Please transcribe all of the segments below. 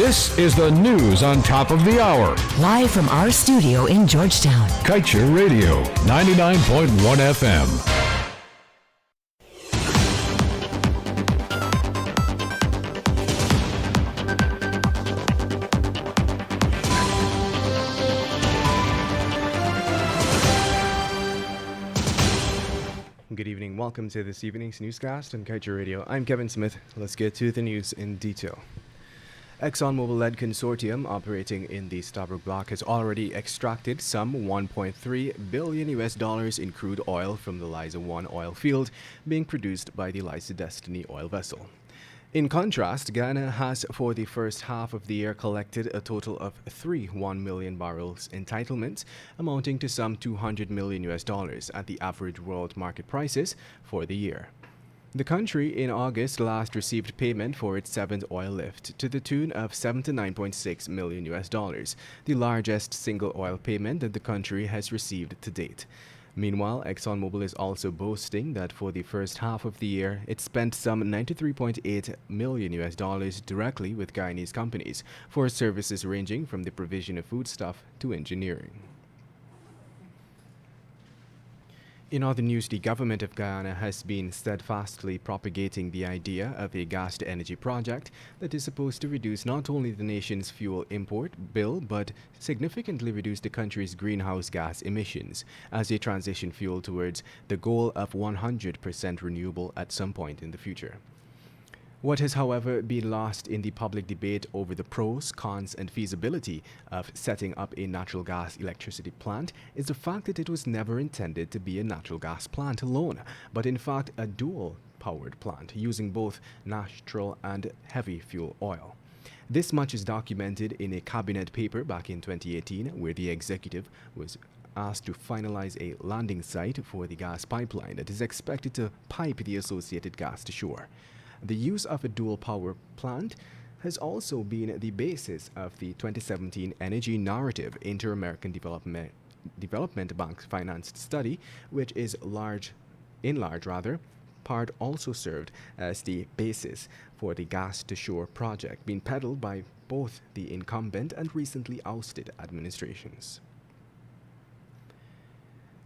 This is the news on top of the hour. Live from our studio in Georgetown. Kaieteur Radio, 99.1 FM. Good evening. Welcome to this evening's newscast on Kaieteur Radio. I'm Kevin Smith. Let's get to the news in detail. ExxonMobil-led consortium operating in the Stabroek block has already extracted some $1.3 billion in crude oil from the Liza-1 oil field being produced by the Liza Destiny oil vessel. In contrast, Guyana has for the first half of the year collected a total of 1 million barrels entitlements, amounting to some $200 million at the average world market prices for the year. The country in August last received payment for its seventh oil lift to the tune of $79.6 million, the largest single oil payment that the country has received to date. Meanwhile, ExxonMobil is also boasting that for the first half of the year, it spent some $93.8 million directly with Guyanese companies for services ranging from the provision of foodstuff to engineering. In other news, the government of Guyana has been steadfastly propagating the idea of a gas-to-energy project that is supposed to reduce not only the nation's fuel import bill, but significantly reduce the country's greenhouse gas emissions as a transition fuel towards the goal of 100% renewable at some point in the future. What has, however, been lost in the public debate over the pros, cons, and feasibility of setting up a natural gas electricity plant is the fact that it was never intended to be a natural gas plant alone, but in fact a dual-powered plant using both natural and heavy fuel oil. This much is documented in a cabinet paper back in 2018, where the executive was asked to finalize a landing site for the gas pipeline that is expected to pipe the associated gas to shore. The use of a dual power plant has also been the basis of the 2017 Energy Narrative Inter-American Development Bank financed study, which is large part also served as the basis for the gas-to-shore project being peddled by both the incumbent and recently ousted administrations.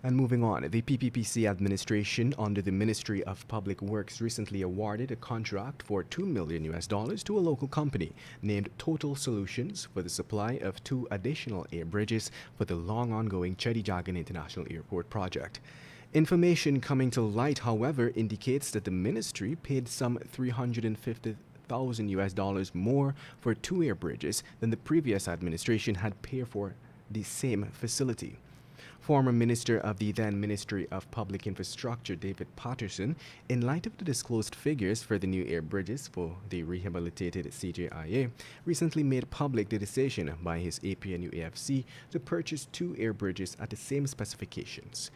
And moving on, the PPPC administration under the Ministry of Public Works recently awarded a contract for $2 million to a local company named Total Solutions for the supply of 2 additional air bridges for the long-ongoing Chedijagan International Airport project. Information coming to light, however, indicates that the ministry paid some $350,000 more for 2 air bridges than the previous administration had paid for the same facility. Former Minister of the then Ministry of Public Infrastructure, David Patterson, in light of the disclosed figures for the new air bridges for the rehabilitated CJIA, recently made public the decision by his APNU-AFC to purchase 2 air bridges at the same specifications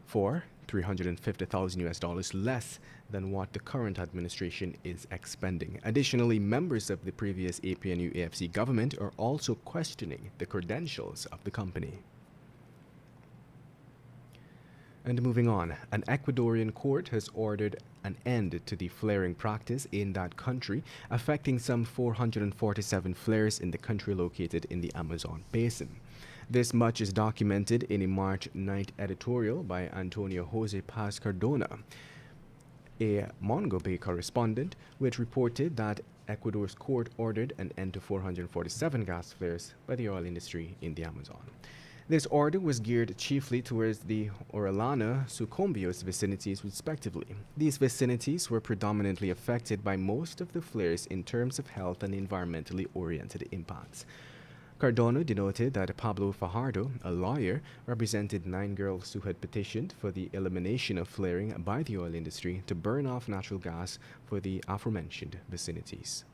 for $350,000 less than what the current administration is expending. Additionally, members of the previous APNU-AFC government are also questioning the credentials of the company. And moving on, an Ecuadorian court has ordered an end to the flaring practice in that country, affecting some 447 flares in the country located in the Amazon basin. This much is documented in a March 9th editorial by Antonio Jose Paz Cardona, a Mongo Bay correspondent, which reported that Ecuador's court ordered an end to 447 gas flares by the oil industry in the Amazon. This order was geared chiefly towards the Orellana, Sucumbíos vicinities respectively. These vicinities were predominantly affected by most of the flares in terms of health and environmentally oriented impacts. Cardona denoted that Pablo Fajardo, a lawyer, represented 9 girls who had petitioned for the elimination of flaring by the oil industry to burn off natural gas for the aforementioned vicinities.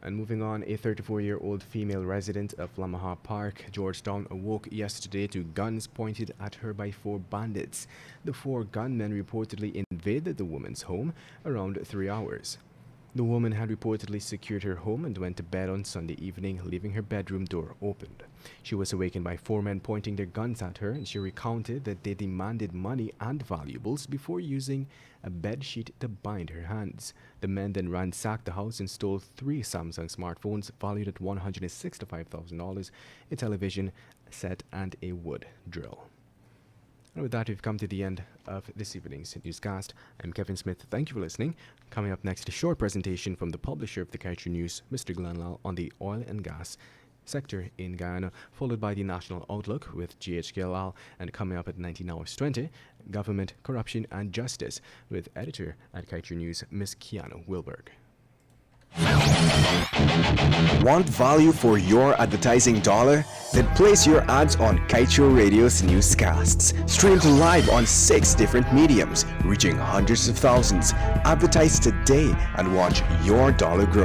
And moving on, a 34-year-old female resident of Lamaha Park, Georgetown, awoke yesterday to guns pointed at her by 4 bandits. The 4 gunmen reportedly invaded the woman's home around 3 hours. The woman had reportedly secured her home and went to bed on Sunday evening, leaving her bedroom door opened. She was awakened by 4 men pointing their guns at her, and she recounted that they demanded money and valuables before using a bed sheet to bind her hands. The men then ransacked the house and stole 3 Samsung smartphones valued at $165,000, a television set, and a wood drill. And with that, we've come to the end of this evening's newscast. I'm Kevin Smith. Thank you for listening. Coming up next, a short presentation from the publisher of the Kaieteur News, Mr. Glenn Lal, on the oil and gas sector in Guyana, followed by the National Outlook with GHK Lal, and coming up at 19:20, Government, Corruption and Justice with editor at Kaieteur News, Ms. Keanu Wilberg. Want value for your advertising dollar? Then place your ads on Kaieteur Radio's newscasts. Streamed live on 6 different mediums, reaching hundreds of thousands. Advertise today and watch your dollar grow.